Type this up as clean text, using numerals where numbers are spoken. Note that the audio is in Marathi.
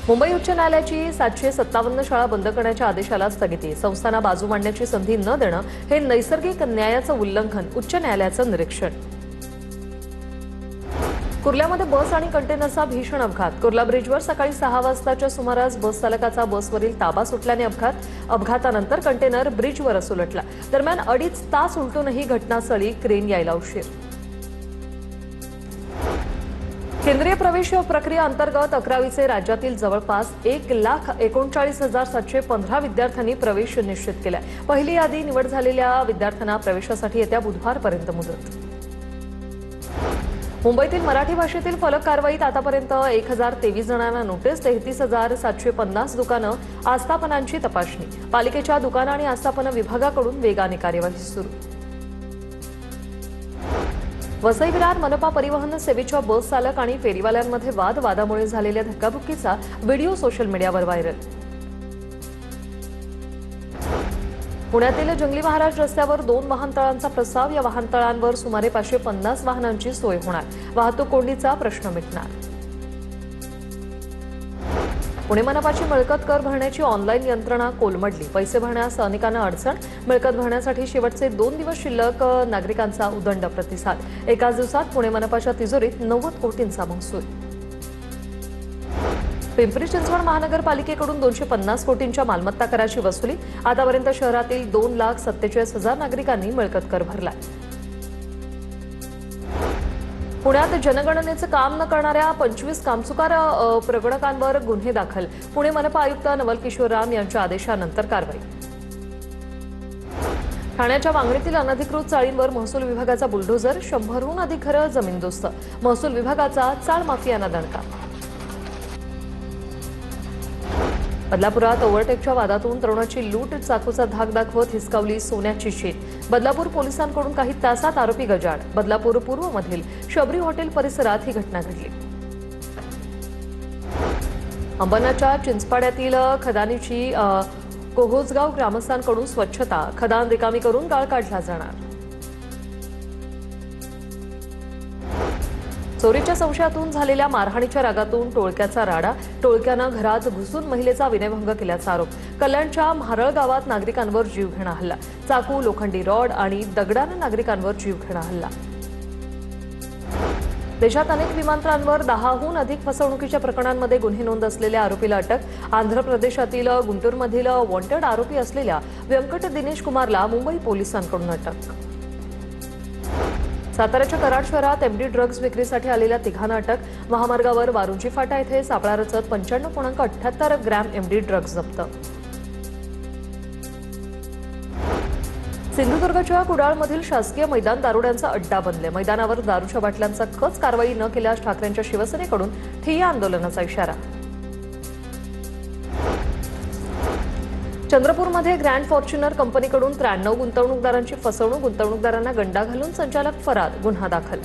मुंबई उच्च न्यायालयाची 757 शाळा बंद करण्याच्या आदेशाला स्थगिती. संस्थांना बाजू मांडण्याची संधी न देणं हे नैसर्गिक न्यायाचं उल्लंघन, उच्च न्यायालयाचं निरीक्षण. कुर्ल्यामध्ये बस आणि कंटेनरचा भीषण अपघात. कुर्ला ब्रिजवर सकाळी 6 वाजताच्या सुमारास बस चालकाचा बसवरील ताबा सुटल्याने अपघातानंतर कंटेनर ब्रिजवरच उलटला. दरम्यान 2.5 तास उलटूनही घटनास्थळी क्रेन यायला उशीर. केंद्रीय प्रवेश प्रक्रिया अंतर्गत 11वीचे राज्यातील जवळपास 1,39,715 विद्यार्थ्यांनी प्रवेश निश्चित केलाय. पहिली यादी निवड झालेल्या विद्यार्थ्यांना प्रवेशासाठी येत्या बुधवारपर्यंत मुदत. मुंबईतील मराठी भाषेतील फलक कारवाईत आतापर्यंत 1023 जणांना नोटीस. 33,750 दुकानं आस्थापनांची तपासणी. पालिकेच्या दुकानं आणि आस्थापना विभागाकडून वेगाने कार्यवाही सुरू. वसई विरार मनपा परिवहन सेवेच्या बस चालक आणि फेरीवाल्यांमध्ये वादामुळे झालेल्या धक्काबुक्कीचा व्हिडिओ सोशल मीडियावर व्हायरल. पुण्यातील जंगली महाराज रस्त्यावर 2 वाहनतळांचा प्रस्ताव. या वाहनतळांवर सुमारे 550 वाहनांची सोय होणार. वाहतूक कोंडीचा प्रश्न मिटणार. पुणे मनपाची मिळकत कर भरण्याची ऑनलाईन यंत्रणा कोलमडली. पैसे भरण्यास अनेकांना अडचण. मिळकत भरण्यासाठी शेवटचे 2 दिवस शिल्लक. नागरिकांचा उदंड प्रतिसाद. एकाच दिवसात पुणे मनपाच्या तिजोरीत 90 कोटींचा महसूल. पिंपरी चिंचवड महानगरपालिकेकडून 250 कोटींच्या मालमत्ता कराची वसुली. आतापर्यंत शहरातील 2,47,000 नागरिकांनी मिळकत कर भरला. पुण्यात जनगणनेचं काम न करणाऱ्या 25 कामचुकार प्रगणकांवर गुन्हे दाखल. पुणे मनपा आयुक्त नवल किशोर राम यांच्या आदेशानंतर कारवाई. ठाण्याच्या वांगणीतील अनधिकृत चाळींवर महसूल विभागाचा बुलडोझर. 100हून अधिक घरं जमीनदोस्त. महसूल विभागाचा चाळ माफियांना दणका. बदलापुरात ओव्हरटेकच्या वादातून तरुणाची लूट. चाकूचा धाक दाखवत हिसकावली सोन्याची शीट. बदलापूर पोलिसांकडून काही तासात आरोपी गजाआड. बदलापूर पूर्वमधील शबरी हॉटेल परिसरात ही घटना घडली. अंबरनाथच्या चिंचपाड्यातील खदानीची कोहोजगाव ग्रामस्थांकडून स्वच्छता. खदान रिकामी करून गाळ काढला जाणार. चोरीच्या संशयातून झालेल्या मारहाणीच्या रागातून टोळक्याचा राडा. टोळक्यानं घरात घुसून महिलेचा विनयभंग केल्याचा आरोप. कल्याणच्या म्हारळ गावात नागरिकांवर जीवघेणा हल्ला. चाकू, लोखंडी रॉड आणि दगडानं नागरिकांवर जीवघेणा हल्ला. देशात अनेक विमानतळांवर 10हून अधिक फसवणुकीच्या प्रकरणांमध्ये गुन्हे नोंद असलेल्या आरोपीला अटक. आंध्र प्रदेशातील गुंटूरमधील वॉन्टेड आरोपी असलेल्या व्यंकट दिनेश कुमारला मुंबई पोलिसांकडून अटक. साताऱ्याच्या कराड शहरात एमडी ड्रग्ज विक्रीसाठी आलेल्या 3घांना अटक. महामार्गावर वारुंजी फाटा येथे सापळा रचत 95.78 ग्रॅम एमडी ड्रग्ज जप्त. सिंधुदुर्गच्या कुडाळमधील शासकीय मैदान दारुड्यांचा अड्डा बनले. मैदानावर दारूच्या बाटल्यांचा खच. कारवाई न केल्यास ठाकरेंच्या शिवसेनेकडून ठिय्या आंदोलनाचा इशारा. चंद्रपूरमध्ये ग्रँड फॉर्च्युनर कंपनीकडून 93 गुंतवणूकदारांची फसवणूक. गुंतवणूकदारांना गंडा घालून संचालक फरार. गुन्हा दाखल.